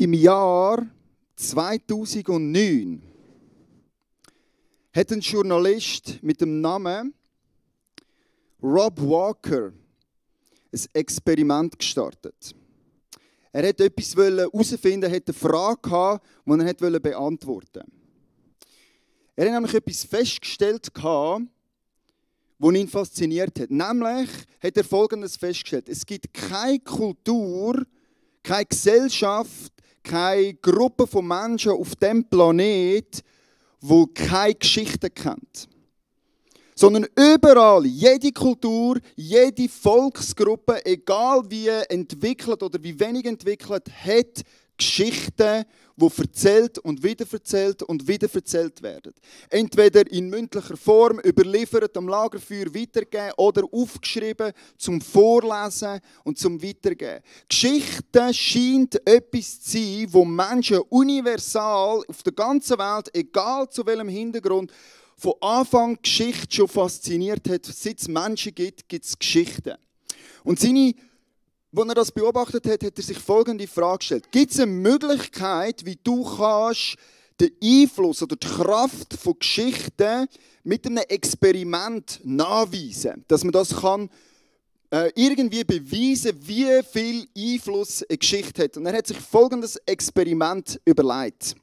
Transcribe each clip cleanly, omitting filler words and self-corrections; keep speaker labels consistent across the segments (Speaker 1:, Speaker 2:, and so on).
Speaker 1: Im Jahr 2009 hat ein Journalist mit dem Namen Rob Walker ein Experiment gestartet. Er wollte etwas herausfinden, er hatte eine Frage gehabt, die er beantworten wollte. Er hat nämlich etwas festgestellt, das ihn fasziniert hat. Nämlich hat er Folgendes festgestellt: Es gibt keine Kultur, keine Gesellschaft, keine Gruppe von Menschen auf diesem Planet, die keine Geschichte kennt. Sondern überall, jede Kultur, jede Volksgruppe, egal wie entwickelt oder wie wenig entwickelt, hat Geschichten, die erzählt und wieder erzählt werden. Entweder in mündlicher Form, überliefert, am Lagerfeuer weitergeben oder aufgeschrieben zum Vorlesen und zum Weitergeben. Geschichte scheint etwas zu sein, wo Menschen universal auf der ganzen Welt, egal zu welchem Hintergrund, von Anfang Geschichte schon fasziniert hat. Seit es Menschen gibt, gibt es Geschichten. Und als er das beobachtet hat, hat er sich folgende Frage gestellt: Gibt es eine Möglichkeit, wie du kannst den Einfluss oder die Kraft von Geschichten mit einem Experiment nachweisen? Dass man das kann irgendwie beweisen, wie viel Einfluss eine Geschichte hat. Und er hat sich folgendes Experiment überlegt.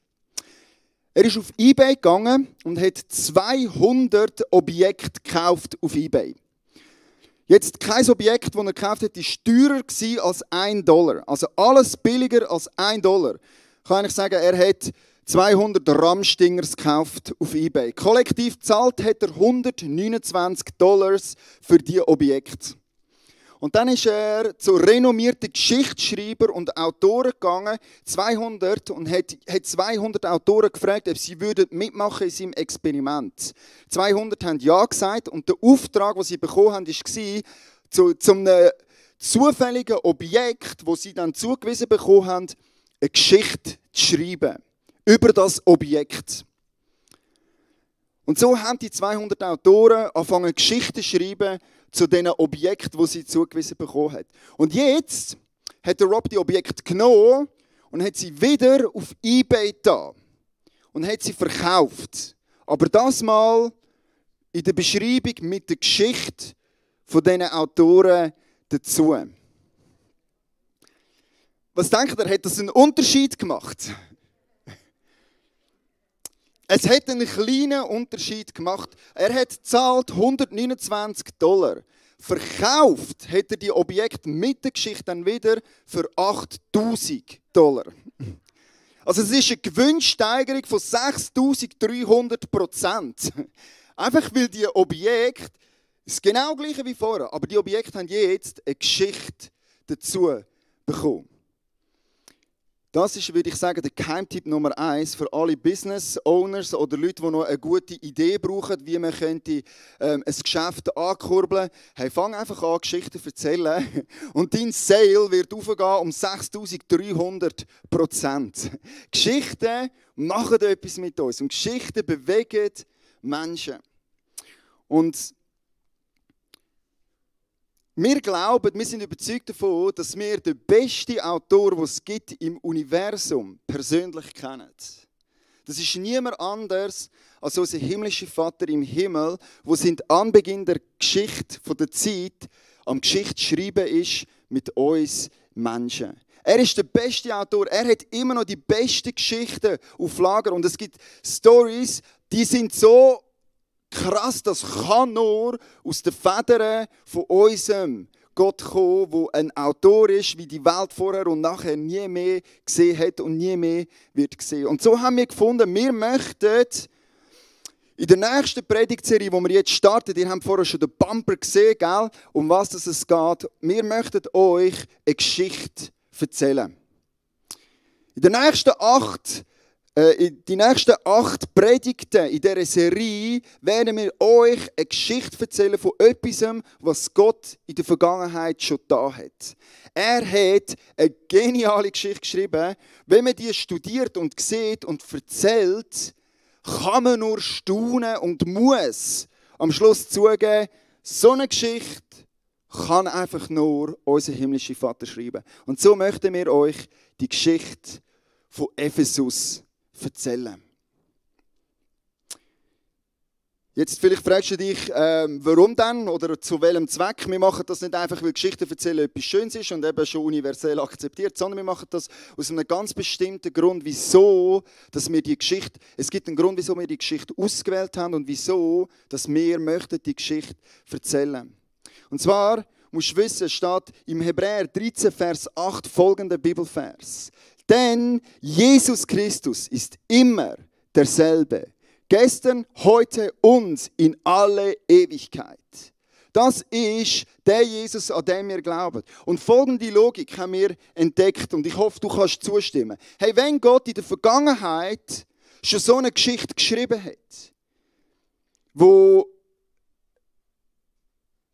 Speaker 1: Er ist auf eBay gegangen und hat 200 Objekte gekauft auf eBay. Jetzt kein Objekt, das er gekauft hat, war teurer als $1. Also alles billiger als $1. Kann ich sagen, er hat 200 Rammstingers gekauft auf eBay. Kollektiv gezahlt hat er $129 für diese Objekte. Und dann ist er zu renommierten Geschichtsschreiber und Autoren gegangen, 200, und hat 200 Autoren gefragt, ob sie mitmachen in seinem Experiment. 200 haben ja gesagt und der Auftrag, den sie bekommen haben, war, zu einem zufälligen Objekt, das sie dann zugewiesen bekommen haben, eine Geschichte zu schreiben über das Objekt. Und so haben die 200 Autoren angefangen, Geschichten zu schreiben zu diesen Objekten, die sie zugewiesen bekommen haben. Und jetzt hat der Rob die Objekte genommen und hat sie wieder auf eBay getan und hat sie verkauft. Aber das mal in der Beschreibung mit der Geschichte von diesen Autoren dazu. Was denkt ihr, hat das einen Unterschied gemacht? Es hat einen kleinen Unterschied gemacht. Er hat gezahlt $129. Verkauft hat er die Objekte mit der Geschichte dann wieder für $8.000. Also es ist eine Gewinnsteigerung von 6.300%. Einfach weil die Objekte, es ist genau gleiche wie vorher, aber die Objekte haben jetzt eine Geschichte dazu bekommen. Das ist, würde ich sagen, der Geheimtipp Nummer 1 für alle Business Owners oder Leute, die noch eine gute Idee brauchen, wie man könnte, ein Geschäft ankurbeln. Hey, fang einfach an, Geschichten zu erzählen und dein Sale wird aufgehen um 6.300%. Geschichten machen etwas mit uns und Geschichten bewegen Menschen. Und wir glauben, wir sind überzeugt davon, dass wir den besten Autor, den es gibt im Universum, persönlich kennen. Das ist niemand anders als unser himmlischer Vater im Himmel, der seit Anbeginn der Geschichte der Zeit am Geschichte schreiben ist mit uns Menschen. Er ist der beste Autor, er hat immer noch die besten Geschichten auf Lager. Und es gibt Stories, die sind so krass, das kann nur aus den Federn von unserem Gott kommen, der ein Autor ist, wie die Welt vorher und nachher nie mehr gesehen hat und nie mehr wird sehen. Und so haben wir gefunden, wir möchten in der nächsten Predigtserie, die wir jetzt starten, ihr habt vorher schon den Bumper gesehen, gell, um was es geht. Wir möchten euch eine Geschichte erzählen. In den nächsten 8 Predigten in dieser Serie werden wir euch eine Geschichte erzählen von etwas, was Gott in der Vergangenheit schon da hat. Er hat eine geniale Geschichte geschrieben. Wenn man die studiert und sieht und erzählt, kann man nur staunen und muss am Schluss zugeben, so eine Geschichte kann einfach nur unser himmlischer Vater schreiben. Und so möchten wir euch die Geschichte von Ephesus erzählen. Jetzt vielleicht fragst du dich, warum denn oder zu welchem Zweck. Wir machen das nicht einfach, weil Geschichten erzählen etwas Schönes ist und eben schon universell akzeptiert, sondern wir machen das aus einem ganz bestimmten Grund, wieso, dass wir die Geschichte, es gibt einen Grund, wieso wir die Geschichte ausgewählt haben und wieso, dass wir möchten die Geschichte erzählen. Und zwar, musst du wissen, steht im Hebräer 13, Vers 8 folgender Bibelvers. Denn Jesus Christus ist immer derselbe. Gestern, heute und in alle Ewigkeit. Das ist der Jesus, an den wir glauben. Und folgende Logik haben wir entdeckt und ich hoffe, du kannst zustimmen. Hey, wenn Gott in der Vergangenheit schon so eine Geschichte geschrieben hat, wo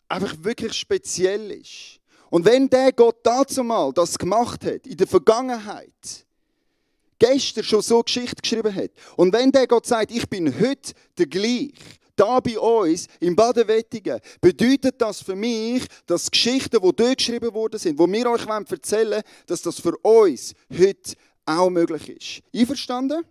Speaker 1: einfach wirklich speziell ist. Und wenn der Gott dazu mal das gemacht hat, in der Vergangenheit, gestern schon so Geschichte geschrieben hat. Und wenn der Gott sagt, ich bin heute der gleich, da bei uns im Baden-Wettigen, bedeutet das für mich, dass Geschichten, die dort geschrieben worden sind, die wir euch erzählen wollen, dass das für uns heute auch möglich ist. Einverstanden?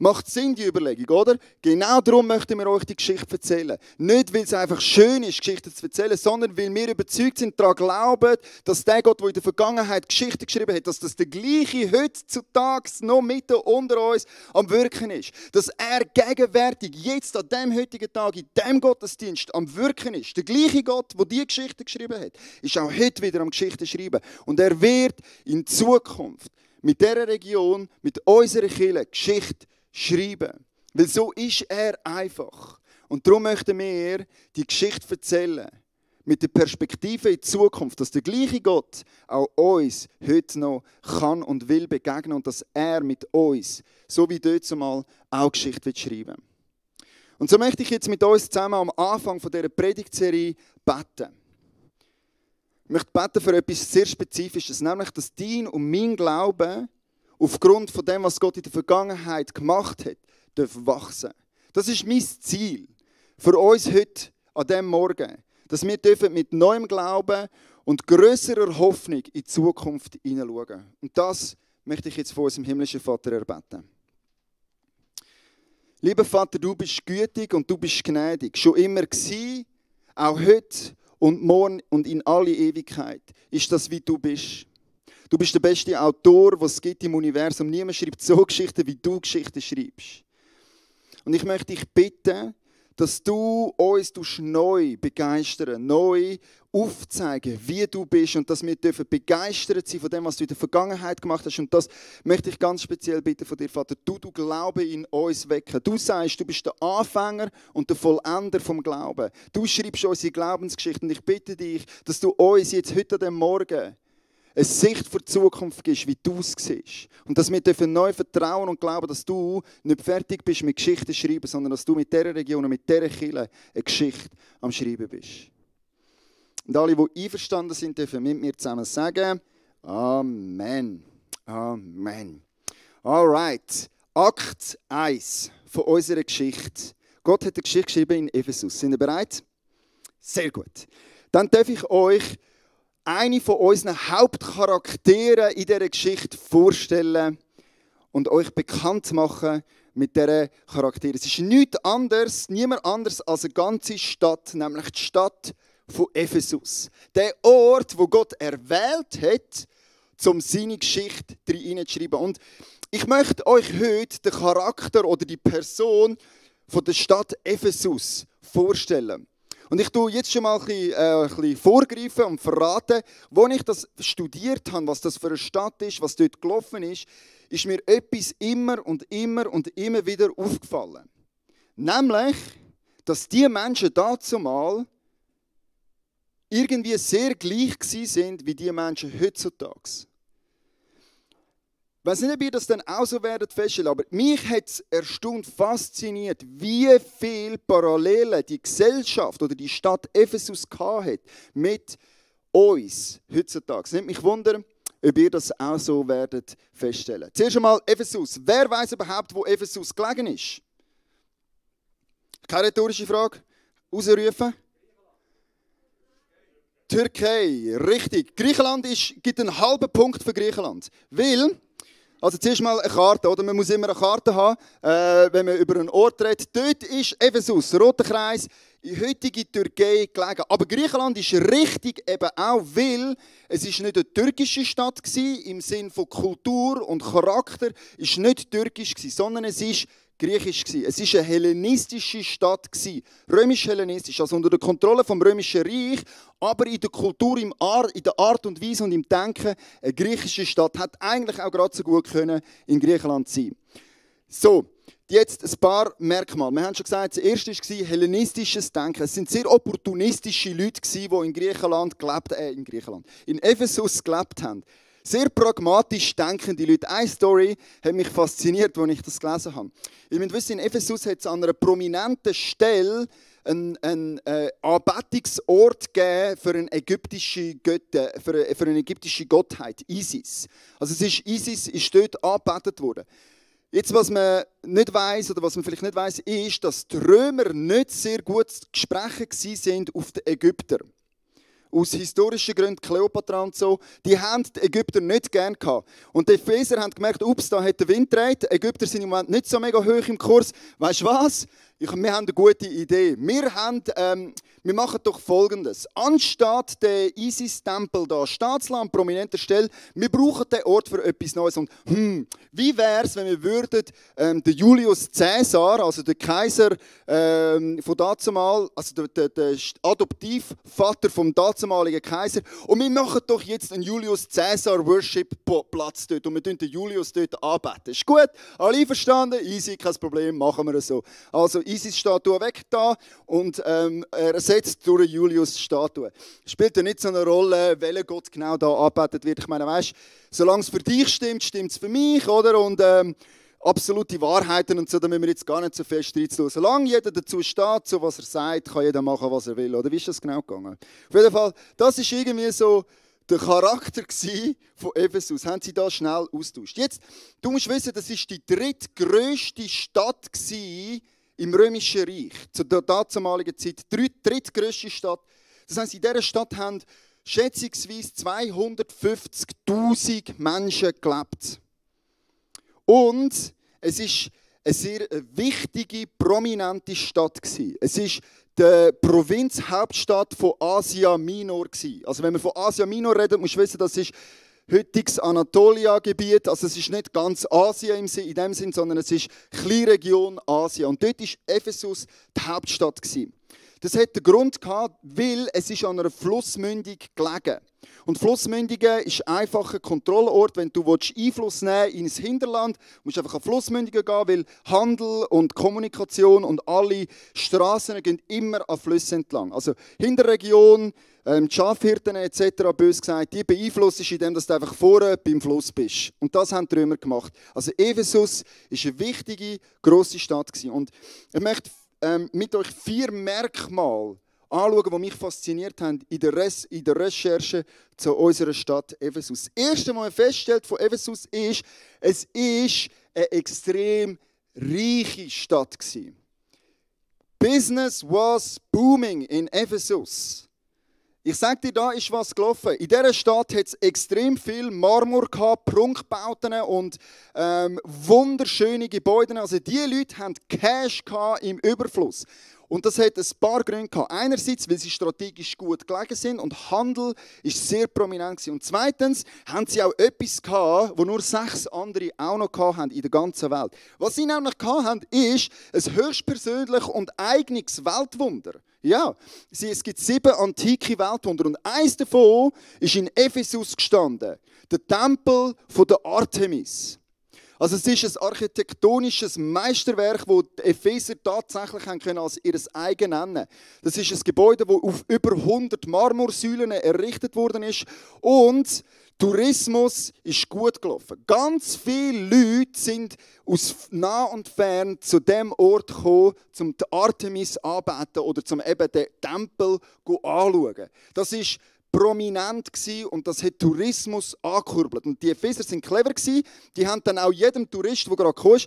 Speaker 1: Macht Sinn, die Überlegung, oder? Genau darum möchten wir euch die Geschichte erzählen. Nicht, weil es einfach schön ist, Geschichten zu erzählen, sondern weil wir überzeugt sind, daran glauben, dass der Gott, der in der Vergangenheit Geschichten geschrieben hat, dass das der gleiche heutzutage noch mitten unter uns am Wirken ist. Dass er gegenwärtig, jetzt an dem heutigen Tag, in dem Gottesdienst am Wirken ist. Der gleiche Gott, der diese Geschichte geschrieben hat, ist auch heute wieder am Geschichten schreiben. Und er wird in Zukunft mit dieser Region, mit unserer Kirche Geschichte schreiben. Weil so ist er einfach. Und darum möchten wir die Geschichte erzählen. Mit der Perspektive in die Zukunft, dass der gleiche Gott auch uns heute noch kann und will begegnen und dass er mit uns, so wie dort mal, auch Geschichte schreiben will. Und so möchte ich jetzt mit uns zusammen am Anfang dieser Predigtserie beten. Ich möchte beten für etwas sehr Spezifisches, nämlich, dass dein und mein Glaube aufgrund von dem, was Gott in der Vergangenheit gemacht hat, dürfen wachsen. Das ist mein Ziel für uns heute an diesem Morgen, dass wir dürfen mit neuem Glauben und grösserer Hoffnung in die Zukunft hineinschauen. Und das möchte ich jetzt von unserem himmlischen Vater erbeten. Lieber Vater, du bist gütig und du bist gnädig. Schon immer gewesen, auch heute und morgen und in alle Ewigkeit ist das, wie du bist. Du bist der beste Autor, den es gibt im Universum. Niemand schreibt so Geschichten, wie du Geschichten schreibst. Und ich möchte dich bitten, dass du uns neu begeistern, neu aufzeigen, wie du bist und dass wir begeistert sein von dem, was du in der Vergangenheit gemacht hast. Und das möchte ich ganz speziell bitten von dir, Vater. Du Glauben in uns wecken. Du sagst, du bist der Anfänger und der Vollender vom Glauben. Du schreibst unsere Glaubensgeschichte und ich bitte dich, dass du uns jetzt heute an dem Morgen eine Sicht für die Zukunft gibst, wie du es siehst. Und dass wir neu vertrauen und glauben, dass du nicht fertig bist mit Geschichten schreiben, sondern dass du mit dieser Region und mit dieser Kirche eine Geschichte am Schreiben bist. Und alle, die einverstanden sind, dürfen mit mir zusammen sagen, Amen. Amen. Alright, Akt 1 von unserer Geschichte. Gott hat eine Geschichte geschrieben in Ephesus. Sind ihr bereit? Sehr gut. Dann darf ich euch eine von unseren Hauptcharakteren in dieser Geschichte vorstellen und euch bekannt machen mit diesen Charakteren. Es ist niemand anders als eine ganze Stadt, nämlich die Stadt von Ephesus. Der Ort, wo Gott erwählt hat, um seine Geschichte hineinzuschreiben. Und ich möchte euch heute den Charakter oder die Person von der Stadt Ephesus vorstellen. Und ich tue jetzt schon mal ein bisschen vorgreifen und verraten, als ich das studiert habe, was das für eine Stadt ist, was dort gelaufen ist mir etwas immer wieder aufgefallen. Nämlich, dass die Menschen dazumal irgendwie sehr gleich sind wie die Menschen heutzutage. Ich weiss nicht, ob ihr das dann auch so werdet feststellen, aber mich hat es erstaunt, fasziniert, wie viele Parallelen die Gesellschaft oder die Stadt Ephesus hatte mit uns heutzutage. Es nimmt mich Wunder, ob ihr das auch so werdet feststellen. Zuerst einmal Ephesus. Wer weiß überhaupt, wo Ephesus gelegen ist? Keine rhetorische Frage. Ausrufen. Türkei, richtig. Griechenland gibt einen halben Punkt für Griechenland. Weil Also zuerst mal eine Karte, oder? Man muss immer eine Karte haben, wenn man über einen Ort redet. Dort ist Ephesus, roter Kreis, in heutige Türkei gelegen. Aber Griechenland ist richtig eben auch, weil es ist nicht eine türkische Stadt war, im Sinne von Kultur und Charakter, ist nicht türkisch gewesen, sondern es ist griechisch gewesen. Es ist eine hellenistische Stadt gewesen, römisch-hellenistisch, also unter der Kontrolle vom römischen Reich, aber in der Kultur, in der Art und Weise und im Denken eine griechische Stadt hat eigentlich auch gerade so gut können in Griechenland sein. So, jetzt ein paar Merkmale. Wir haben schon gesagt, das erste war hellenistisches Denken. Es sind sehr opportunistische Leute, die in Ephesus gelebt haben. Sehr pragmatisch denkende Leute. Eine Story hat mich fasziniert, als ich das gelesen habe. Ihr müsst wissen, in Ephesus hat es an einer prominenten Stelle einen Anbetungsort gegeben für eine ägyptische Gottheit, Isis. Also Isis ist dort angebetet worden. Jetzt, was man nicht weiss, oder was man vielleicht nicht weiss, ist, dass die Römer nicht sehr gut zu sprechen waren auf die Ägypter. Aus historischen Gründen, Kleopatra und so, die haben die Ägypter nicht gerne gehabt. Und die Epheser haben gemerkt, ups, da hat der Wind gedreht, die Ägypter sind im Moment nicht so mega hoch im Kurs. Weißt du was? Wir haben eine gute Idee. Wir machen doch Folgendes. Anstatt der Isis-Tempel da stehen an prominenter Stelle, wir brauchen den Ort für etwas Neues. Und wie wäre es, wenn wir würden den Julius Caesar, also den Kaiser von dazumal, also der Adoptivvater vom dazumaligen Kaiser, und wir machen doch jetzt einen Julius Caesar Worship Platz dort und wir den Julius dort anbeten. Ist gut? Alle einverstanden? Easy, kein Problem, machen wir es so. Also Isis-Statue weg da und ersetzt durch eine Julius-Statue. Spielt ja nicht so eine Rolle, welcher Gott genau da angebetet wird. Ich meine, weißt, solange es für dich stimmt, stimmt es für mich, oder? Und absolute Wahrheiten und so, da müssen wir jetzt gar nicht so fest reinzulassen. Solange jeder dazu steht, so was er sagt, kann jeder machen, was er will. Oder wie ist das genau gegangen? Auf jeden Fall, das ist irgendwie so der Charakter von Ephesus. Haben sie da schnell austauscht. Jetzt, du musst wissen, das ist die drittgrößte Stadt im Römischen Reich. Zu der damaligen Zeit die drittgrößte Stadt. Das heisst, in dieser Stadt haben schätzungsweise 250'000 Menschen gelebt. Und es war eine sehr wichtige, prominente Stadt. Es war die Provinzhauptstadt von Asia Minor. Also wenn wir von Asia Minor reden, musst du wissen, das ist heutiges Anatolia-Gebiet. Also es ist nicht ganz Asien in dem Sinn, sondern es ist Kleinregion Asien. Und dort war Ephesus die Hauptstadt. Das hat den Grund gehabt, weil es ist an einer Flussmündung gelegen. Und Flussmündungen ist einfach ein Kontrollort. Wenn du Einfluss nehmen ins Hinterland, musst du einfach an Flussmündungen gehen, weil Handel und Kommunikation und alle Straßen gehen immer an Flüssen entlang. Also Hinterregion, die Schafhirten etc., bös gesagt, die beeinflusst ist, indem du einfach vorne beim Fluss bist. Und das haben die Römer gemacht. Also Ephesus war eine wichtige, grosse Stadt. Und ich möchte mit euch 4 Merkmale anschauen, die mich fasziniert haben in der Recherche zu unserer Stadt Ephesus. Das Erste, was man feststellt von Ephesus ist, es ist eine extrem reiche Stadt. Business was booming in Ephesus. Ich sage dir, da ist was gelaufen. In dieser Stadt hat es extrem viel Marmor gehabt, Prunkbauten und wunderschöne Gebäude. Also die Leute hatten Cash im Überfluss. Und das hat ein paar Gründe gehabt. Einerseits, weil sie strategisch gut gelegen sind und Handel ist sehr prominent gewesen. Und zweitens haben sie auch etwas gehabt, wo nur 6 andere auch noch hatten in der ganzen Welt. Was sie nämlich hatten, ist ein höchstpersönliches und eigenes Weltwunder. Ja, es gibt 7 antike Weltwunder und eins davon ist in Ephesus gestanden. Der Tempel von der Artemis. Also es ist ein architektonisches Meisterwerk, das die Epheser tatsächlich als ihr eigen nennen. Das ist ein Gebäude, das auf über 100 Marmorsäulen errichtet worden ist. Und Tourismus ist gut gelaufen. Ganz viele Leute sind aus nah und fern zu dem Ort gekommen, um die Artemis anzubeten oder um eben den Tempel anzuschauen. Das ist prominent gewesen und das hat Tourismus angekurbelt. Und die Epheser sind clever gewesen. Die haben dann auch jedem Tourist, der gerade kam,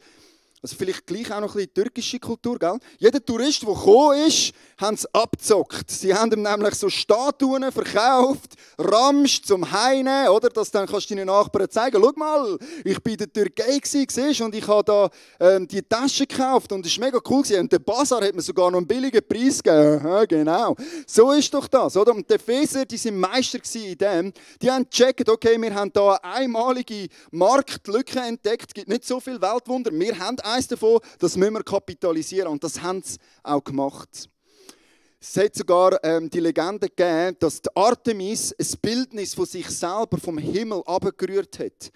Speaker 1: Also vielleicht gleich auch noch ein bisschen türkische Kultur, gell? Jeder Tourist, der gekommen ist, haben es abgezockt. Sie haben ihm nämlich so Statuen verkauft, Ramsch zum Heine, oder? Das dann kannst du deinen Nachbarn zeigen. Schau mal, ich bin in der Türkei siehst, und ich habe da die Tasche gekauft und es war mega cool gewesen. Und der Basar hat mir sogar noch einen billigen Preis gegeben. Aha, genau. So ist doch das, oder? Und die Epheser, die sind Meister in dem. Die haben gecheckt, okay, wir haben da eine einmalige Marktlücke entdeckt. Es gibt nicht so viele Weltwunder. Wir haben eins davon, das müssen wir kapitalisieren. Und das haben sie auch gemacht. Es hat sogar die Legende gegeben, dass die Artemis ein Bildnis von sich selber vom Himmel abgerührt hat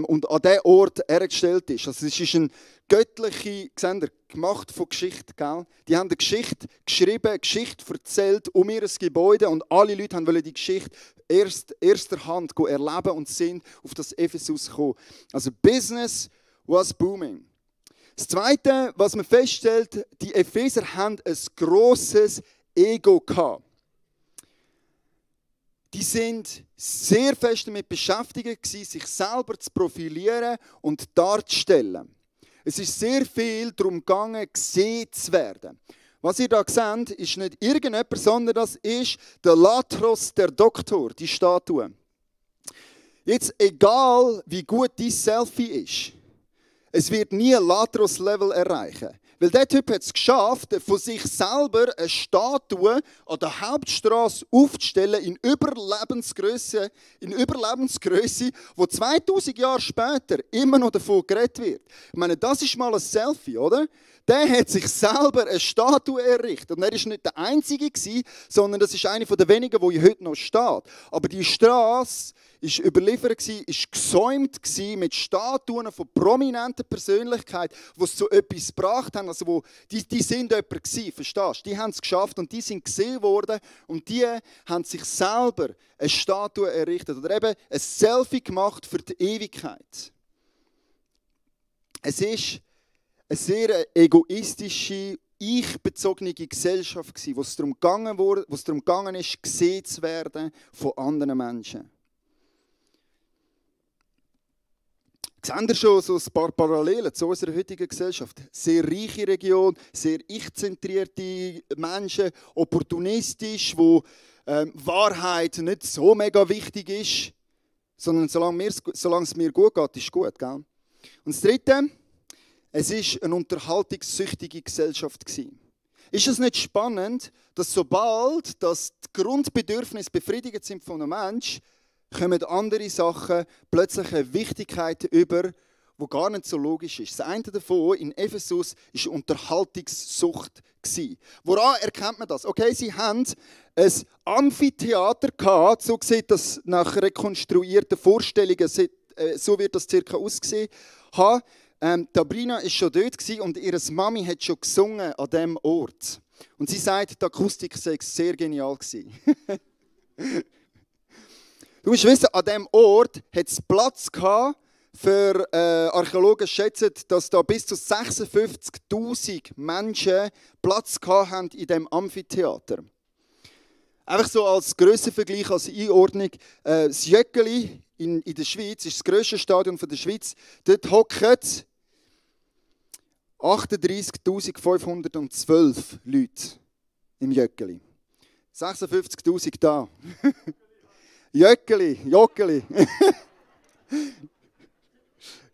Speaker 1: und an diesen Ort hergestellt ist. Also es ist eine göttliche, seht ihr, gemacht von Geschichte. Gell? Die haben eine Geschichte geschrieben, eine Geschichte erzählt um ihr Gebäude und alle Leute wollten die Geschichte erster Hand erleben und sind auf das Ephesus gekommen. Also Business was booming. Das Zweite, was man feststellt, die Epheser haben ein grosses Ego gehabt. Die sind sehr fest damit beschäftigt, sich selber zu profilieren und darzustellen. Es ist sehr viel darum gegangen, gesehen zu werden. Was ihr da seht, ist nicht irgendjemand, sondern das ist der Latros, der Doktor, die Statue. Jetzt, egal wie gut dein Selfie ist, es wird nie ein Latros-Level erreichen. Weil der Typ hat es geschafft, von sich selber eine Statue an der Hauptstraße aufzustellen in Überlebensgröße, wo 2000 Jahre später immer noch davon geredet wird. Ich meine, das ist mal ein Selfie, oder? Der hat sich selber eine Statue errichtet. Und er war nicht der Einzige, sondern das ist einer der wenigen, die heute noch steht. Aber die Straße war überliefert, war gesäumt mit Statuen von prominenten Persönlichkeiten, die es zu etwas gebracht haben. Also die sind jemand gewesen, verstehst du? Die haben es geschafft und die sind gesehen worden und die haben sich selber eine Statue errichtet oder eben ein Selfie gemacht für die Ewigkeit. Es ist eine sehr egoistische, ich-bezogene Gesellschaft gewesen, wo es darum gegangen ist, gesehen zu werden von anderen Menschen. Seht ihr schon so ein paar Parallelen zu unserer heutigen Gesellschaft? Sehr reiche Region, sehr ich-zentrierte Menschen, opportunistisch, wo Wahrheit nicht so mega wichtig ist, sondern solange es mir gut geht, ist gut. Gell? Und das Dritte, es war eine unterhaltungssüchtige Gesellschaft. Ist es nicht spannend, dass sobald die Grundbedürfnisse befriedigt sind von einem Menschen, kommen andere Sachen plötzlich eine Wichtigkeit über, die gar nicht so logisch ist. Das eine davon in Ephesus war Unterhaltungssucht. Woran erkennt man das? Okay, sie haben ein Amphitheater gehabt, so sieht das nach rekonstruierten Vorstellungen, so wird das circa ausgesehen haben. Sabrina war schon dort und ihre Mami hat schon gesungen an diesem Ort. Und sie sagt, die Akustik sei sehr genial gewesen. Du musst wissen, an diesem Ort hat es Platz gehabt für Archäologen schätzen, dass da bis zu 56'000 Menschen Platz gehabt haben in diesem Amphitheater. Einfach so als Grössenvergleich, als Einordnung. Das Jöckeli in der Schweiz ist das grösste Stadion der Schweiz. Dort hocken 38'512 Leute im Jöckeli. 56'000 da. Joggeli.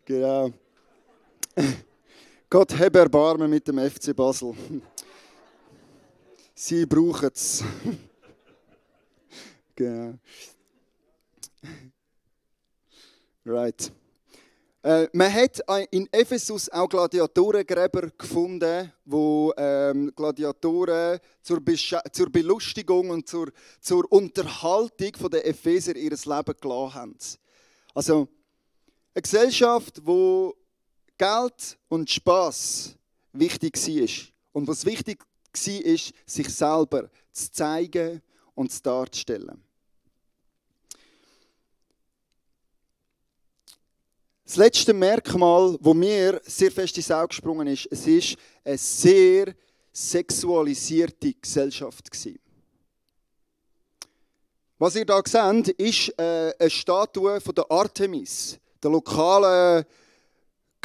Speaker 1: Genau. Gott habe Erbarmen mit dem FC Basel. Sie brauchen es. Genau. Right. Man hat in Ephesus auch Gladiatorengräber gefunden, wo Gladiatoren zur Belustigung und zur Unterhaltung der Epheser ihr Leben gelassen haben. Also eine Gesellschaft, wo Geld und Spass wichtig war. Und was wichtig war, sich selber zu zeigen und zu darzustellen. Das letzte Merkmal, das mir sehr fest ins Auge gesprungen ist, es war eine sehr sexualisierte Gesellschaft. Was ihr hier seht, ist eine Statue von der Artemis, der lokalen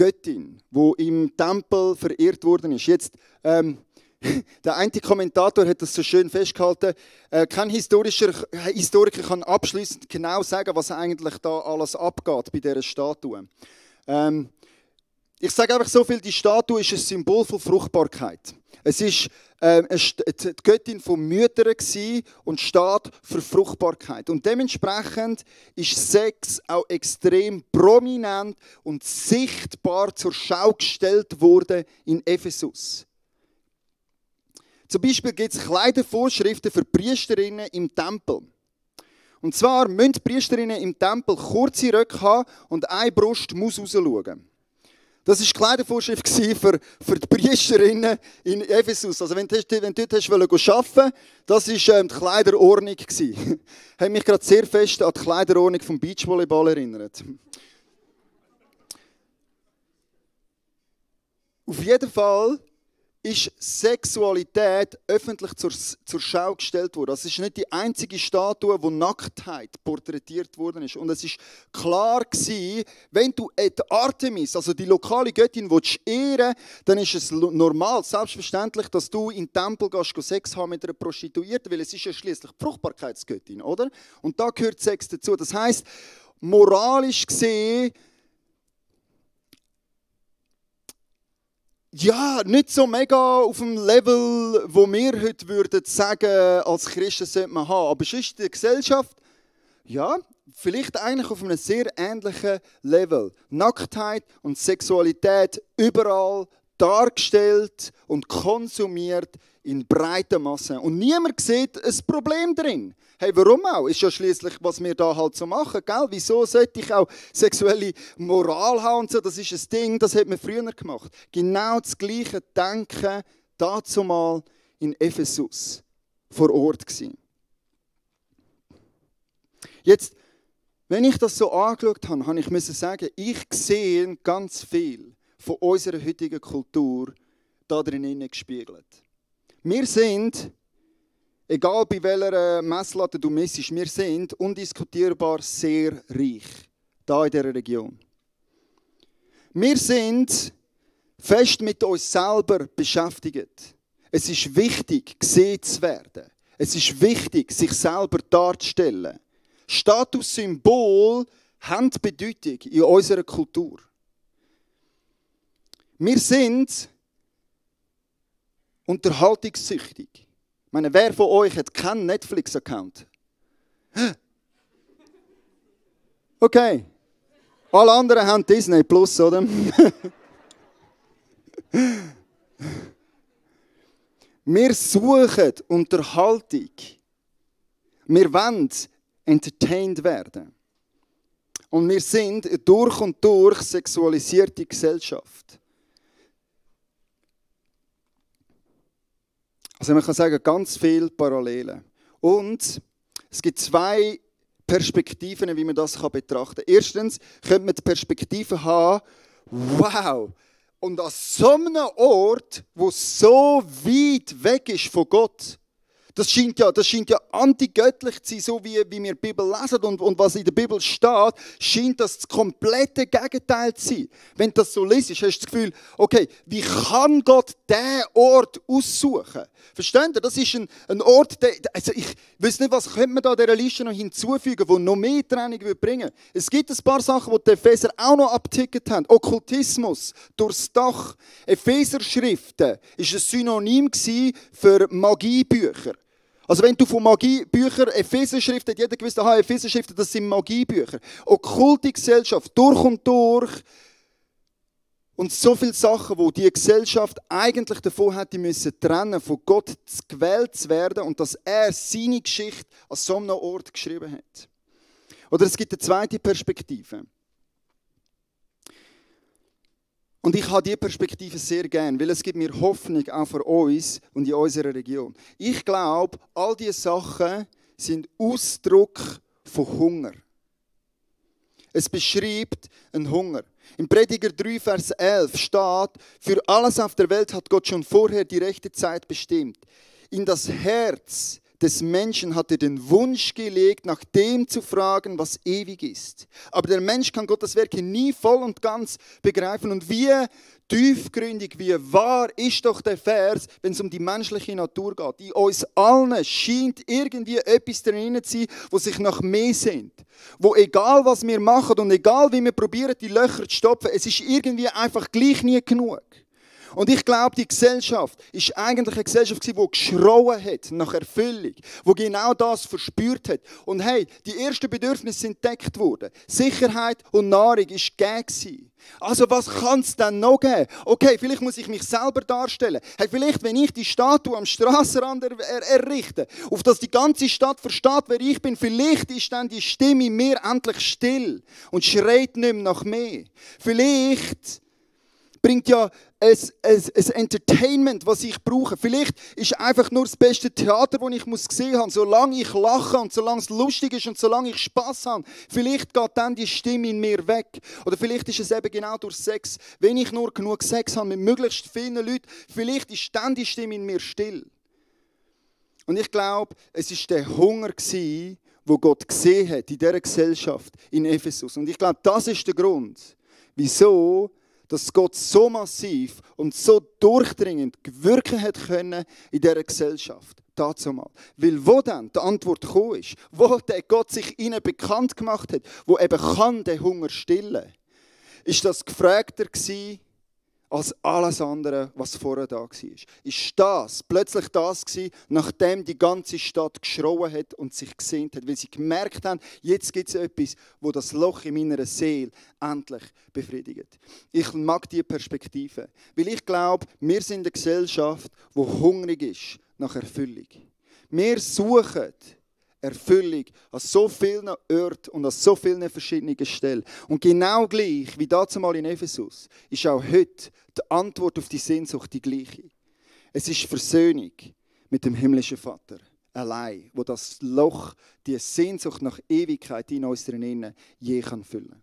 Speaker 1: Göttin, die im Tempel verehrt worden ist. Jetzt, der eine Kommentator hat das so schön festgehalten. Kein Historiker kann abschließend genau sagen, was eigentlich da alles abgeht bei dieser Statue. Ich sage einfach so viel, die Statue ist ein Symbol von Fruchtbarkeit. Es ist die Göttin von Müttern und steht für Fruchtbarkeit. Und dementsprechend ist Sex auch extrem prominent und sichtbar zur Schau gestellt worden in Ephesus. Zum Beispiel gibt es Kleidervorschriften für Priesterinnen im Tempel. Und zwar müssen die Priesterinnen im Tempel kurze Röcke haben und eine Brust muss rausschauen. Das war die Kleidervorschrift für die Priesterinnen in Ephesus. Also wenn du dort arbeiten wolltest, das war die Kleiderordnung. Hat mich gerade sehr fest an die Kleiderordnung vom Beachvolleyball erinnert. Auf jeden Fall ist Sexualität öffentlich zur Schau gestellt worden. Es ist nicht die einzige Statue, wo Nacktheit porträtiert worden ist. Und es ist klar gewesen, wenn du die Artemis, also die lokale Göttin, ehren willst, dann ist es normal, selbstverständlich, dass du in den Tempel gehst, Sex haben mit einer Prostituierten, weil es ist ja schließlich die Fruchtbarkeitsgöttin, oder? Und da gehört Sex dazu. Das heisst, moralisch gesehen, ja, nicht so mega auf dem Level, wo wir heute würden sagen, als Christen sollte man haben. Aber sonst in der Gesellschaft, ja, vielleicht eigentlich auf einem sehr ähnlichen Level. Nacktheit und Sexualität überall dargestellt und konsumiert in breiter Masse. Und niemand sieht ein Problem drin. Hey, warum auch? Ist ja schließlich, was wir da halt so machen, gell? Wieso sollte ich auch sexuelle Moral haben und so? Das ist ein Ding, das hat man früher gemacht. Genau das gleiche Denken dazu mal in Ephesus vor Ort gewesen. Jetzt, wenn ich das so angeschaut habe, habe ich sagen, ich sehe ganz viel von unserer heutigen Kultur da drinnen gespiegelt. Wir sind, egal bei welcher Messlatte du messest, wir sind undiskutierbar sehr reich, da in dieser Region. Wir sind fest mit uns selber beschäftigt. Es ist wichtig, gesehen zu werden. Es ist wichtig, sich selber darzustellen. Statussymbole haben Bedeutung in unserer Kultur. Wir sind unterhaltungssüchtig. Ich meine, wer von euch hat keinen Netflix-Account? Okay. Alle anderen haben Disney Plus, oder? Wir suchen Unterhaltung. Wir wollen entertained werden. Und wir sind eine durch und durch sexualisierte Gesellschaft. Also man kann sagen, ganz viele Parallelen. Und es gibt zwei Perspektiven, wie man das betrachten kann. Erstens könnte man die Perspektive haben, wow, und an so einem Ort, wo so weit weg ist von Gott, das scheint ja antigöttlich zu sein, so wie wir die Bibel lesen und was in der Bibel steht, scheint das komplette Gegenteil zu sein. Wenn du das so liest, hast du das Gefühl, okay, wie kann Gott diesen Ort aussuchen? Versteht ihr? Das ist ein Ort, also ich weiß nicht, was könnte man da dieser Liste noch hinzufügen, die noch mehr Training bringen würde. Es gibt ein paar Sachen, die die Epheser auch noch abgeticket haben. Okkultismus, durchs Dach. Epheser-Schriften war ein Synonym für Magiebücher. Also wenn du von Magiebüchern, Epheser-Schriften, hat jeder gewusst, aha, Epheser-Schriften, das sind Magiebücher. Okkulte Gesellschaft, durch und durch. Und so viele Sachen, wo die Gesellschaft eigentlich davon hätte müssen trennen, von Gott gewählt zu werden und dass er seine Geschichte an so einem Ort geschrieben hat. Oder es gibt eine zweite Perspektive. Und ich habe diese Perspektive sehr gern, weil es gibt mir Hoffnung auch für uns und in unserer Region. Ich glaube, all diese Sachen sind Ausdruck von Hunger. Es beschreibt einen Hunger. Im Prediger 3, Vers 11 steht, für alles auf der Welt hat Gott schon vorher die rechte Zeit bestimmt. In das Herz des Menschen hat er den Wunsch gelegt, nach dem zu fragen, was ewig ist. Aber der Mensch kann Gottes Werke nie voll und ganz begreifen. Und wie tiefgründig, wie wahr ist doch der Vers, wenn es um die menschliche Natur geht. In uns allen scheint irgendwie etwas drin zu sein, wo sich nach mehr sehnt. Wo egal was wir machen und egal wie wir probieren, die Löcher zu stopfen, es ist irgendwie einfach gleich nie genug. Und ich glaube, die Gesellschaft ist eigentlich eine Gesellschaft, die geschrauen hat nach Erfüllung, die genau das verspürt hat. Und hey, die ersten Bedürfnisse sind gedeckt worden. Sicherheit und Nahrung war gegeben. Also was kann es denn noch geben? Okay, vielleicht muss ich mich selber darstellen. Hey, vielleicht, wenn ich die Statue am Strassenrand errichte, auf dass die ganze Stadt versteht, wer ich bin, vielleicht ist dann die Stimme in mir endlich still und schreit nicht mehr nach mehr. Vielleicht bringt ja ein Entertainment, was ich brauche. Vielleicht ist einfach nur das beste Theater, das ich gesehen habe. Solange ich lache und solange es lustig ist und solange ich Spass habe, vielleicht geht dann die Stimme in mir weg. Oder vielleicht ist es eben genau durch Sex. Wenn ich nur genug Sex habe mit möglichst vielen Leuten, vielleicht ist dann die Stimme in mir still. Und ich glaube, es war der Hunger, wo Gott gesehen hat in dieser Gesellschaft in Ephesus. Und ich glaube, das ist der Grund, wieso dass Gott so massiv und so durchdringend wirken hat können in dieser Gesellschaft. Dazu mal. Weil wo dann die Antwort gekommen ist, wo der Gott sich ihnen bekannt gemacht hat, wo eben kann den Hunger stillen, ist das gefragter gewesen als alles andere, was vorher da war. Ist das plötzlich das gewesen, nachdem die ganze Stadt geschrauen hat und sich gesehnt hat, weil sie gemerkt haben, jetzt gibt es etwas, wo das Loch in meiner Seele endlich befriedigt. Ich mag diese Perspektive, weil ich glaube, wir sind eine Gesellschaft, die hungrig ist nach Erfüllung. Wir suchen Erfüllung an so vielen Orten und an so vielen verschiedenen Stellen. Und genau gleich wie damals in Ephesus ist auch heute die Antwort auf die Sehnsucht die gleiche. Es ist Versöhnung mit dem himmlischen Vater allein, wo das Loch, die Sehnsucht nach Ewigkeit in unseren Innen je kann füllen.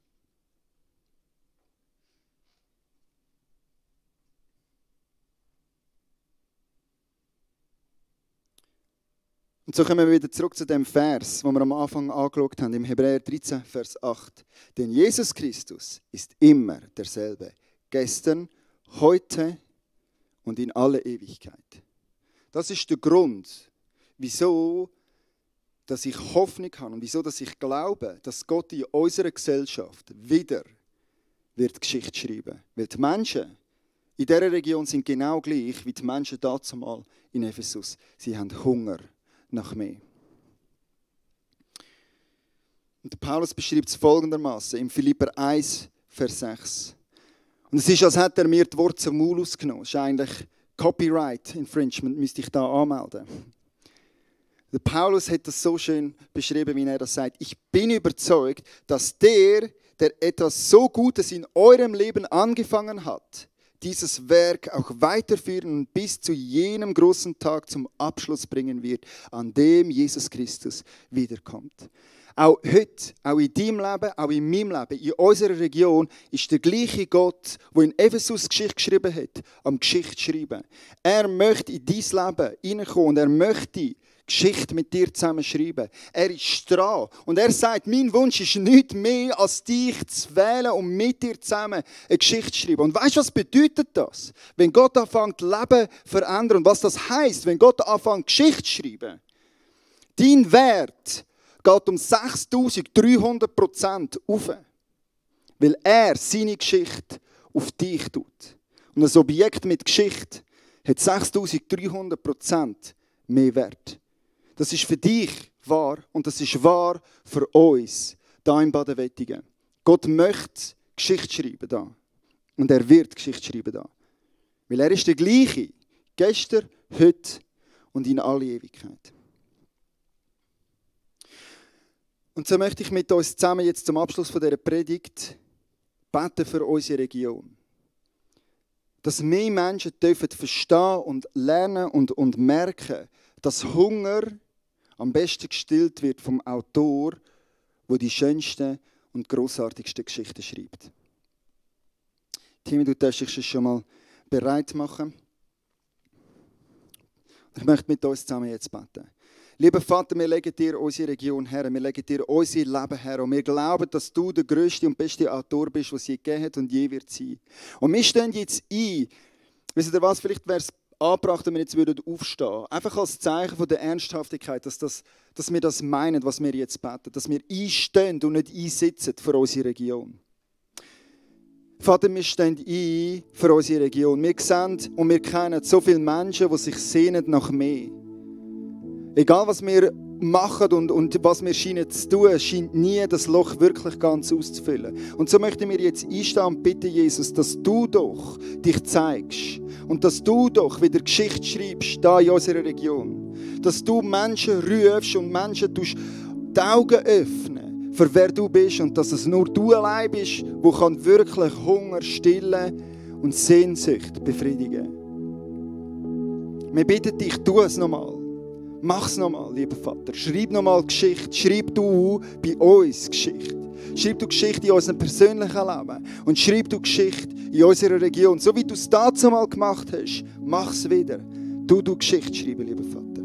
Speaker 1: Und so kommen wir wieder zurück zu dem Vers, den wir am Anfang angeschaut haben, im Hebräer 13, Vers 8. Denn Jesus Christus ist immer derselbe, gestern, heute und in alle Ewigkeit. Das ist der Grund, wieso dass ich Hoffnung habe und wieso dass ich glaube, dass Gott in unserer Gesellschaft wieder wird Geschichte schreiben. Weil die Menschen in dieser Region sind genau gleich wie die Menschen dazumal in Ephesus. Sie haben Hunger nach mehr. Und der Paulus beschreibt es folgendermaßen im Philipper 1, Vers 6. Und es ist, als hätte er mir die Worte zum Maul ausgenommen. Das ist eigentlich Copyright Infringement, müsste ich da anmelden. Der Paulus hat das so schön beschrieben, wie er das sagt. Ich bin überzeugt, dass der etwas so Gutes in eurem Leben angefangen hat, dieses Werk auch weiterführen und bis zu jenem großen Tag zum Abschluss bringen wird, an dem Jesus Christus wiederkommt. Auch heute, auch in deinem Leben, auch in meinem Leben, in unserer Region, ist der gleiche Gott, der in Ephesus Geschichte geschrieben hat, am Geschichte schreiben. Er möchte in dein Leben hineinkommen und er möchte Geschichte mit dir zusammen schreiben. Er ist dran. Und er sagt, mein Wunsch ist nichts mehr, als dich zu wählen und mit dir zusammen eine Geschichte zu schreiben. Und weißt du, was bedeutet das? Wenn Gott anfängt, Leben zu verändern. Und was das heisst, wenn Gott anfängt, Geschichte zu schreiben. Dein Wert geht um 6300% auf. Weil er seine Geschichte auf dich tut. Und ein Objekt mit Geschichte hat 6300% mehr Wert. Das ist für dich wahr und das ist wahr für uns hier im Baden-Wettigen. Gott möchte Geschichte schreiben da. Und er wird Geschichte schreiben da. Weil er ist der gleiche. Gestern, heute und in alle Ewigkeit. Und so möchte ich mit uns zusammen jetzt zum Abschluss von dieser Predigt beten für unsere Region. Dass mehr Menschen dürfen verstehen und lernen und merken, dass Hunger am besten gestillt wird vom Autor, der die schönsten und grossartigsten Geschichten schreibt. Timmy, du darfst dich schon mal bereit machen. Ich möchte mit uns zusammen jetzt beten. Lieber Vater, wir legen dir unsere Region her, wir legen dir unser Leben her und wir glauben, dass du der grösste und beste Autor bist, was es je gegeben hat und je wird sein. Und wir stehen jetzt ein, wisst ihr was, vielleicht wäre es angebracht, wenn wir jetzt aufstehen würden. Einfach als Zeichen von der Ernsthaftigkeit, dass wir das meinen, was wir jetzt beten. Dass wir einstehen und nicht einsitzen für unsere Region. Vater, wir stehen ein für unsere Region. Wir sehen und wir kennen so viele Menschen, die sich sehnen nach mehr. Egal, was wir machen und was wir scheinen zu tun, scheint nie das Loch wirklich ganz auszufüllen. Und so möchten wir jetzt einstehen und bitten, Jesus, dass du doch dich zeigst und dass du doch wieder Geschichte schreibst, hier in unserer Region. Dass du Menschen rufst und Menschen die Augen öffnen, für wer du bist und dass es nur du allein bist, der wirklich Hunger stillen und Sehnsucht befriedigen kann. Wir bitten dich, tu es nochmal. Mach's nochmal, lieber Vater. Schreib nochmal Geschichte. Schreib du bei uns Geschichte. Schreib du Geschichte in unserem persönlichen Leben. Und schreib du Geschichte in unserer Region. So wie du es dazu mal gemacht hast, mach's wieder. Du Geschichte schreiben, lieber Vater.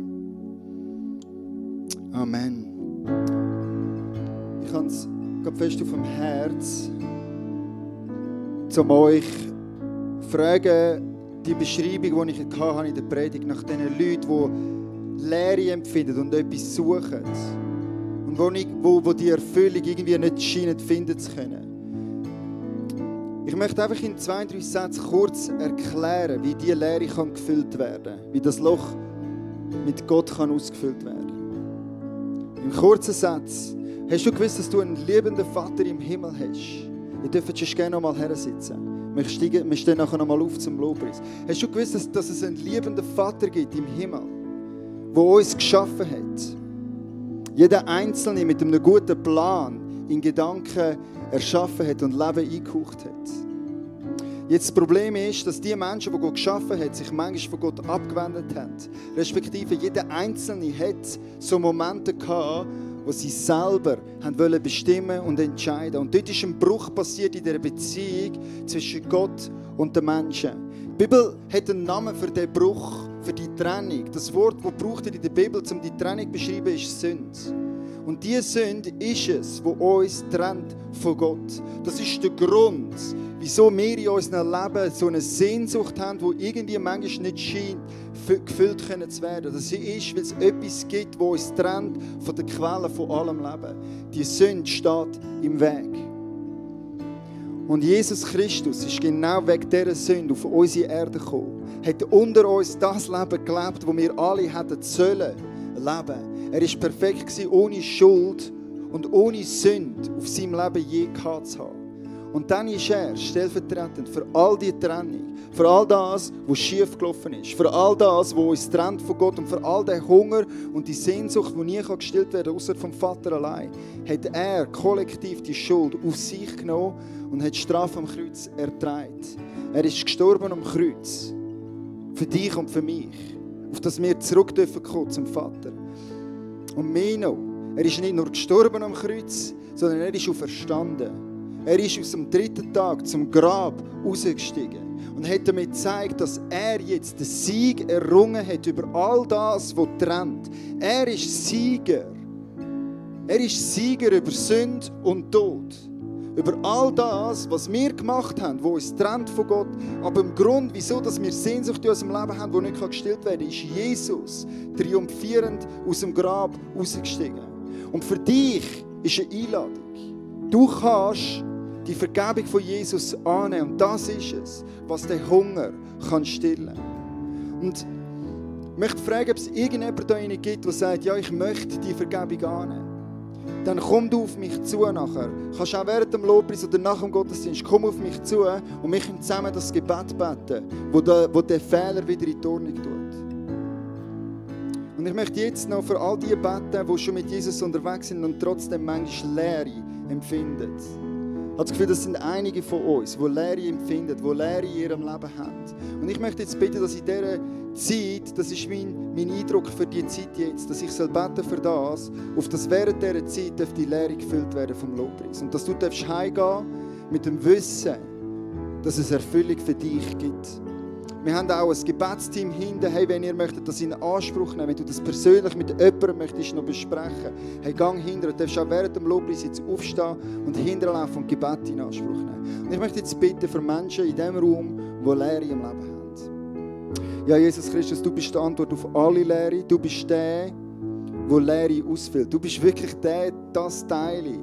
Speaker 1: Amen. Ich habe es gerade fest auf dem Herz, um euch zu fragen, die Beschreibung, die ich hatte in der Predigt, nach diesen Leuten, die Leere empfinden und etwas suchen. Und wo die Erfüllung irgendwie nicht scheinen finden zu können. Ich möchte einfach in 2, 3 Sätzen kurz erklären, wie diese Leere gefüllt werden kann. Wie das Loch mit Gott ausgefüllt werden kann. Im kurzen Satz. Hast du gewusst, dass du einen liebenden Vater im Himmel hast? Ihr dürft schon gerne noch mal her sitzen. Wir stehen nachher noch mal auf zum Lobpreis. Hast du gewusst, dass es einen liebenden Vater gibt im Himmel? Der uns geschaffen hat. Jeder Einzelne mit einem guten Plan in Gedanken erschaffen hat und Leben eingehaucht hat. Jetzt das Problem ist, dass die Menschen, die Gott geschaffen hat, sich manchmal von Gott abgewendet haben. Respektive jeder Einzelne hat so Momente gehabt, wo sie selber wollen bestimmen und entscheiden. Und dort ist ein Bruch passiert in der Beziehung zwischen Gott und den Menschen. Die Bibel hat einen Namen für diesen Bruch, für die Trennung. Das Wort, das gebraucht wird in der Bibel, um die Trennung zu beschreiben, ist Sünde. Und diese Sünde ist es, die uns trennt von Gott. Das ist der Grund, wieso wir in unserem Leben so eine Sehnsucht haben, die irgendwie manchmal nicht scheint, gefüllt zu werden. Das ist, weil es etwas gibt, das uns trennt von der Quelle von allem Leben. Die Sünde steht im Weg. Und Jesus Christus ist genau wegen dieser Sünde auf unsere Erde gekommen. Hat unter uns das Leben gelebt, das wir alle hätten sollen leben. Er war perfekt, ohne Schuld und ohne Sünde auf seinem Leben je gehabt zu haben. Und dann ist er stellvertretend für all die Trennung, für all das, was schief gelaufen ist, für all das, was uns trennt von Gott und für all den Hunger und die Sehnsucht, die nie gestillt werden kann, außer vom Vater allein, hat er kollektiv die Schuld auf sich genommen und hat die Strafe am Kreuz ertragen. Er ist gestorben am Kreuz. Für dich und für mich. Auf das wir zurück dürfen kommen zum Vater. Und mehr noch, er ist nicht nur gestorben am Kreuz, sondern er ist auferstanden. Er ist aus dem 3. Tag zum Grab rausgestiegen und hat damit gezeigt, dass er jetzt den Sieg errungen hat über all das, was trennt. Er ist Sieger. Er ist Sieger über Sünde und Tod. Über all das, was wir gemacht haben, was uns trennt von Gott. Aber im Grund, wieso dass wir Sehnsucht in unserem Leben haben, die nicht gestillt werden kann, ist Jesus triumphierend aus dem Grab rausgestiegen. Und für dich ist eine Einladung. Du kannst die Vergebung von Jesus annehmen. Und das ist es, was den Hunger kann stillen kann. Und ich möchte fragen, ob es irgendjemand da gibt, der sagt, ja, ich möchte die Vergebung annehmen. Dann komm du auf mich zu nachher. Du kannst auch während dem Lobpreis oder nach dem Gottesdienst, komm auf mich zu und wir können zusammen das Gebet beten, wo den Fehler wieder in die Ordnung tut. Und ich möchte jetzt noch für all die beten, die schon mit Jesus unterwegs sind und trotzdem manchmal Leere empfinden. Ich habe das Gefühl, das sind einige von uns, die Leere empfinden, die Leere in ihrem Leben haben. Und ich möchte jetzt bitten, dass in dieser Zeit, das ist mein Eindruck für die Zeit jetzt, dass ich beten für das, auf das während dieser Zeit die Leere gefüllt werden vom Lobpreis. Und dass du heimgehen mit dem Wissen, dass es Erfüllung für dich gibt. Wir haben auch ein Gebetsteam hinten. Hey, wenn ihr möchtet das in Anspruch nehmen, wenn du das persönlich mit jemandem möchtest noch besprechen, hey, gang hinter. Du darfst auch während dem Lobpreis jetzt aufstehen und hinterlaufen und Gebet in Anspruch nehmen. Und ich möchte jetzt bitten für Menschen in diesem Raum, die Leere im Leben haben. Ja, Jesus Christus, du bist die Antwort auf alle Leere. Du bist der Leere ausfüllt. Du bist wirklich das Teil,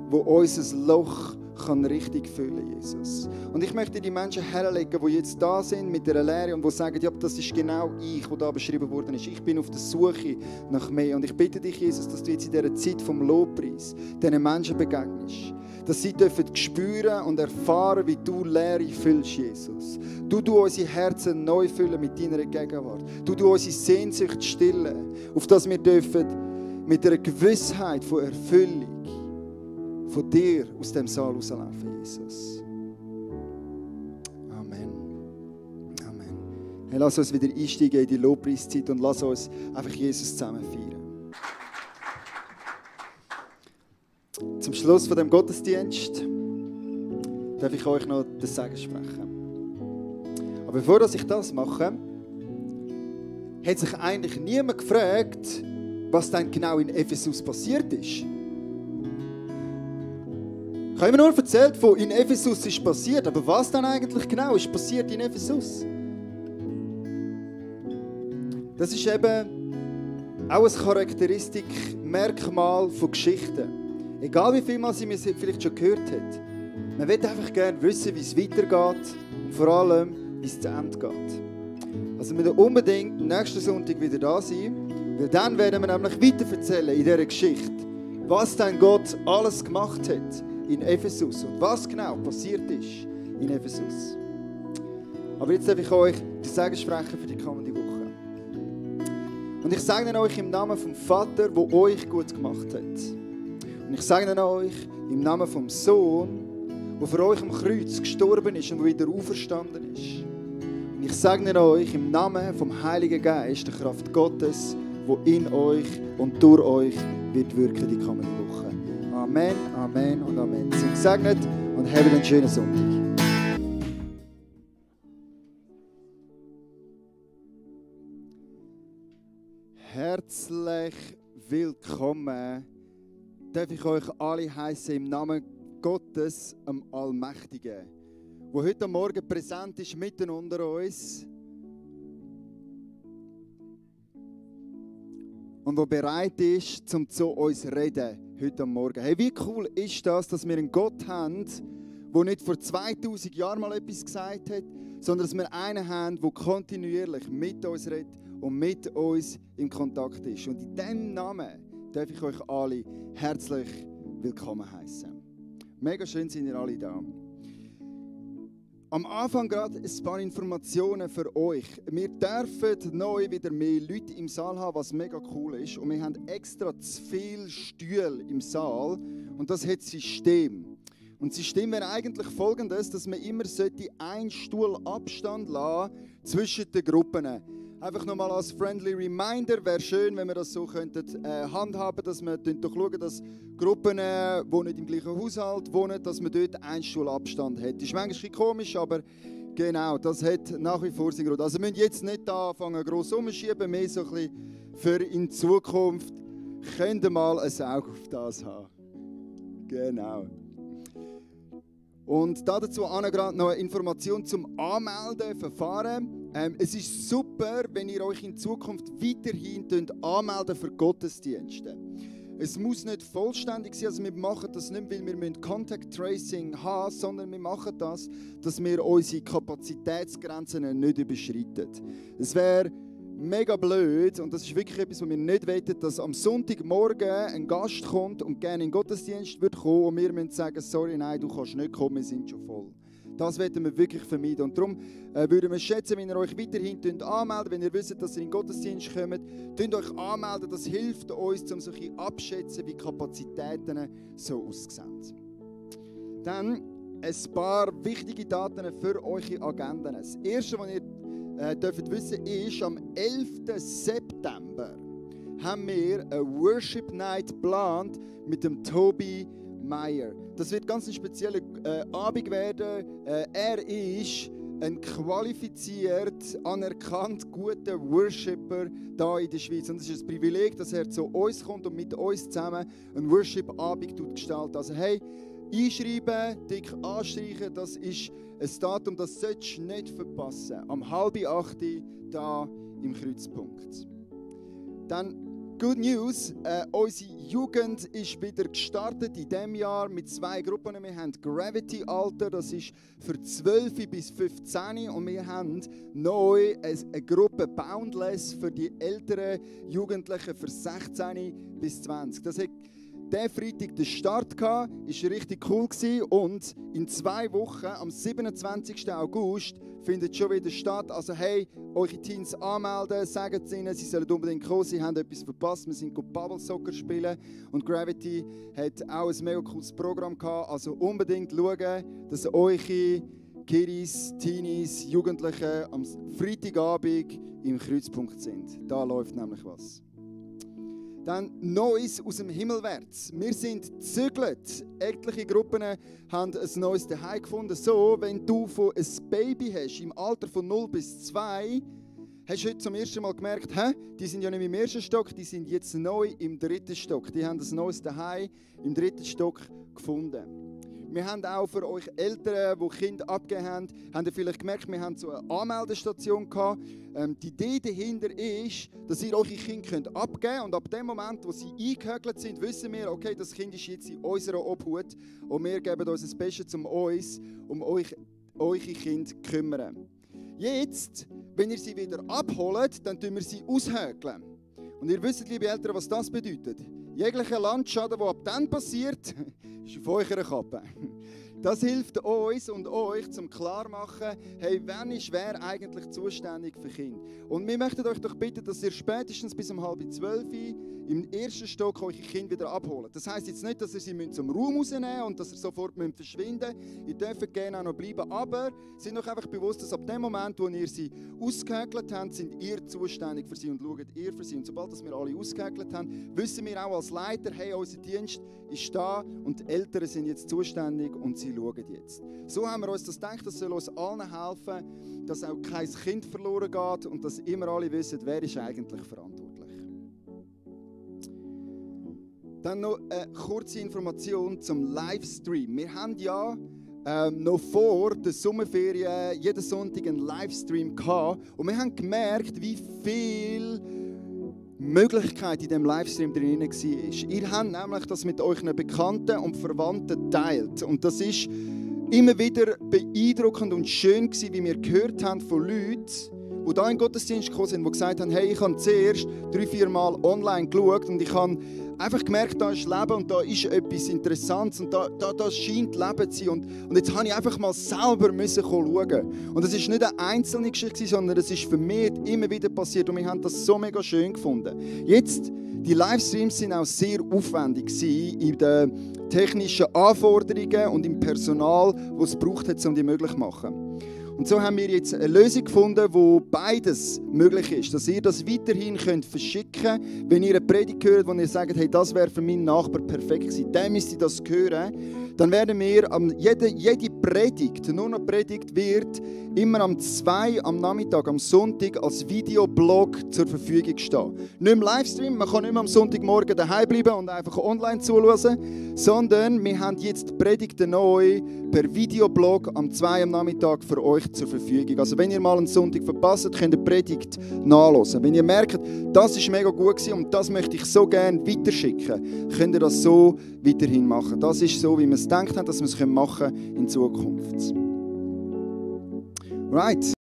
Speaker 1: wo unser Loch kann richtig füllen, Jesus. Und ich möchte die Menschen herlegen, die jetzt da sind mit dieser Lehre und die sagen, ja, das ist genau ich, der da beschrieben worden ist. Ich bin auf der Suche nach mehr. Und ich bitte dich, Jesus, dass du jetzt in dieser Zeit vom Lobpreis diesen Menschen begegnest. Dass sie dürfen spüren und erfahren, wie du Leere füllst, Jesus. Du unsere Herzen neu füllen mit deiner Gegenwart. Du unsere Sehnsucht stillen, auf dass wir dürfen mit einer Gewissheit von Erfüllung von dir aus dem Saal rauslaufen, Jesus. Amen. Amen. Hey, lass uns wieder einsteigen in die Lobpreiszeit und lass uns einfach Jesus zusammen feiern. Zum Schluss von dem Gottesdienst darf ich euch noch den Segen sprechen. Aber bevor ich das mache, hat sich eigentlich niemand gefragt, was dann genau in Ephesus passiert ist. Ich habe immer nur erzählt, von in Ephesus ist passiert, aber was dann eigentlich genau ist passiert in Ephesus? Das ist eben auch ein Charakteristikmerkmal von Geschichten. Egal wie viel Mal sie mir vielleicht schon gehört hat. Man will einfach gerne wissen, wie es weitergeht und vor allem, wie es zu Ende geht. Also wir müssen unbedingt nächsten Sonntag wieder da sein, weil dann werden wir nämlich weiter erzählen in dieser Geschichte, was dann Gott alles gemacht hat in Ephesus und was genau passiert ist in Ephesus. Aber jetzt darf ich euch die Segen sprechen für die kommende Woche. Und ich sage euch im Namen vom Vater, der euch gut gemacht hat. Und ich sage euch im Namen vom Sohn, der für euch am Kreuz gestorben ist und wieder auferstanden ist. Und ich sage euch im Namen vom Heiligen Geist, der Kraft Gottes, die in euch und durch euch wird wirken die kommende Woche. Amen, Amen und Amen. Seid gesegnet und habt einen schönen Sonntag. Herzlich willkommen. Darf ich euch alle heißen im Namen Gottes, dem Allmächtigen, der heute Morgen präsent ist mitten unter uns und der bereit ist, um zu uns zu reden heute Morgen. Hey, wie cool ist das, dass wir einen Gott haben, der nicht vor 2000 Jahren mal etwas gesagt hat, sondern dass wir einen haben, der kontinuierlich mit uns redet und mit uns in Kontakt ist. Und in diesem Namen darf ich euch alle herzlich willkommen heißen. Mega schön sind ihr alle da. Am Anfang gerade ein paar Informationen für euch. Wir dürfen neu wieder mehr Leute im Saal haben, was mega cool ist. Und wir haben extra zu viele Stühle im Saal. Und das hat System. Und das System wäre eigentlich folgendes, dass man immer einen Stuhl Abstand lassen zwischen den Gruppen. Einfach nochmal als friendly reminder, wäre schön, wenn wir das so könnten, handhaben, dass wir schauen, dass Gruppen, die nicht im gleichen Haushalt wohnen, dass man dort einen Stuhl Abstand hat. Das ist manchmal ein bisschen komisch, aber genau, das hat nach wie vor seinen Grund. Also wir müssen jetzt nicht anfangen, gross umschieben, mehr so ein bisschen für in Zukunft. Könnt ihr mal ein Auge auf das haben. Genau. Und dazu gerade noch eine Information zum Anmeldeverfahren. Es ist super, wenn ihr euch in Zukunft weiterhin anmelden für Gottesdienste. Es muss nicht vollständig sein, also wir machen das nicht, weil wir Contact Tracing haben, sondern wir machen das, dass wir unsere Kapazitätsgrenzen nicht überschreiten. Es wäre mega blöd und das ist wirklich etwas, was wir nicht wollen, dass am Sonntagmorgen ein Gast kommt und gerne in den Gottesdienst wird kommen und wir müssen sagen, sorry, nein, du kannst nicht kommen, wir sind schon voll. Das wollen wir wirklich vermeiden. Und darum würden wir schätzen, wenn ihr euch weiterhin anmeldet, wenn ihr wisst, dass ihr in den Gottesdienst kommt, euch anmelden. Das hilft uns, um so abschätzen, wie die Kapazitäten so aussehen. Dann ein paar wichtige Daten für eure Agenden. Das Erste, was ihr dürft wissen, ist, am 11. September haben wir eine Worship Night geplant mit dem Toby Meyer. Das wird ganz ein spezieller Abend werden. Er ist ein qualifiziert, anerkannt guter Worshipper hier in der Schweiz. Und es ist ein Privileg, dass er zu uns kommt und mit uns zusammen einen Worship-Abend gestaltet. Also hey, einschreiben, dick anstreichen, das ist ein Datum, das solltest du nicht verpassen. Am 7:30 hier im Kreuzpunkt. Dann Good News, unsere Jugend ist wieder gestartet in diesem Jahr mit 2 Gruppen. Wir haben Gravity Alter, das ist für 12 bis 15 und wir haben neu eine Gruppe Boundless für die älteren Jugendlichen für 16 bis 20. Das hat diesen Freitag den Start gehabt, war richtig cool gewesen und in 2 Wochen, am 27. August, findet schon wieder statt. Also hey, eure Teens anmelden, sagt es ihnen, sie sollen unbedingt kommen, sie haben etwas verpasst. Wir sind Bubble Soccer spielen und Gravity hat auch ein mega cooles Programm gehabt. Also unbedingt schauen, dass eure Kiddies, Teenies, Jugendliche am Freitagabend im Kreuzpunkt sind. Da läuft nämlich was. Dann Neues aus dem Himmelwärts. Wir sind gezügelt. Etliche Gruppen haben ein neues Zuhause gefunden. So, wenn du ein Baby hast, im Alter von 0 bis 2, hast du heute zum ersten Mal gemerkt, die sind ja nicht im 1. Stock, die sind jetzt neu im 3. Stock. Die haben ein neues Zuhause im 3. Stock gefunden. Wir haben auch für euch Eltern, die Kinder abgegeben haben, habt ihr vielleicht gemerkt, wir haben so eine Anmeldestation gehabt. Die Idee dahinter ist, dass ihr eure Kinder abgeben könnt und ab dem Moment, wo sie eingehökelt sind, wissen wir, okay, das Kind ist jetzt in unserer Obhut und wir geben uns das Beste, um uns, um euch, eure Kinder zu kümmern. Jetzt, wenn ihr sie wieder abholt, dann tun wir sie aushökeln. Und ihr wisst, liebe Eltern, was das bedeutet. Jeglicher Landschaden, der ab dann passiert, ist auf eurer Kappe. Das hilft uns und euch, zum klarmachen, hey, wer eigentlich zuständig für Kinder? Und wir möchten euch doch bitten, dass ihr spätestens bis um 11:30 im 1. Stock eure Kinder wieder abholt. Das heisst jetzt nicht, dass ihr sie zum Raum rausnehmen und dass ihr sofort verschwinden müsst. Ihr dürft gerne auch noch bleiben, aber seid euch einfach bewusst, dass ab dem Moment, wo ihr sie ausgehökelt habt, sind ihr zuständig für sie und schaut ihr für sie. Und sobald wir alle ausgehökelt haben, wissen wir auch als Leiter, hey, unser Dienst ist da und die Eltern sind jetzt zuständig und sie schauen jetzt. So haben wir uns das gedacht, das soll uns allen helfen, dass auch kein Kind verloren geht und dass immer alle wissen, wer ist eigentlich verantwortlich. Dann noch eine kurze Information zum Livestream. Wir haben ja noch vor der Sommerferien jeden Sonntag einen Livestream gehabt und wir haben gemerkt, wie viel Möglichkeit in diesem Livestream drin war. Ihr habt nämlich das mit euren Bekannten und Verwandten teilt. Und das ist immer wieder beeindruckend und schön gewesen, wie wir gehört haben von Leuten, die da in den Gottesdienst gekommen sind, die gesagt haben, hey, ich habe zuerst 3-4 Mal online geschaut und ich habe einfach gemerkt, da ist Leben und da ist etwas Interessantes und da scheint Leben zu sein. Und jetzt habe ich einfach mal selber schauen. Und es war nicht eine einzelne Geschichte, sondern es ist vermehrt immer wieder passiert und wir haben das so mega schön gefunden. Jetzt, die Livestreams sind auch sehr aufwendig in den technischen Anforderungen und im Personal, das es braucht hat, um die möglich zu machen. Und so haben wir jetzt eine Lösung gefunden, wo beides möglich ist. Dass ihr das weiterhin verschicken könnt, wenn ihr eine Predigt hört, wo ihr sagt, hey, das wäre für meinen Nachbar perfekt gewesen. Dann müsst ihr das hören. Dann werden wir jede Predigt, nur noch Predigt wird immer am 2 am Nachmittag, am Sonntag als Videoblog zur Verfügung stehen. Nicht im Livestream, man kann nicht mehr am Sonntagmorgen daheim bleiben und einfach online zuhören, sondern wir haben jetzt die Predigten neu per Videoblog am 2 am Nachmittag für euch zur Verfügung. Also wenn ihr mal einen Sonntag verpasst, könnt ihr die Predigt nachhören. Wenn ihr merkt, das ist mega gut gewesen und das möchte ich so gerne weiterschicken, könnt ihr das so weiterhin machen. Das ist so, wie wir es gedacht haben, dass wir es machen können in Zukunft. Right.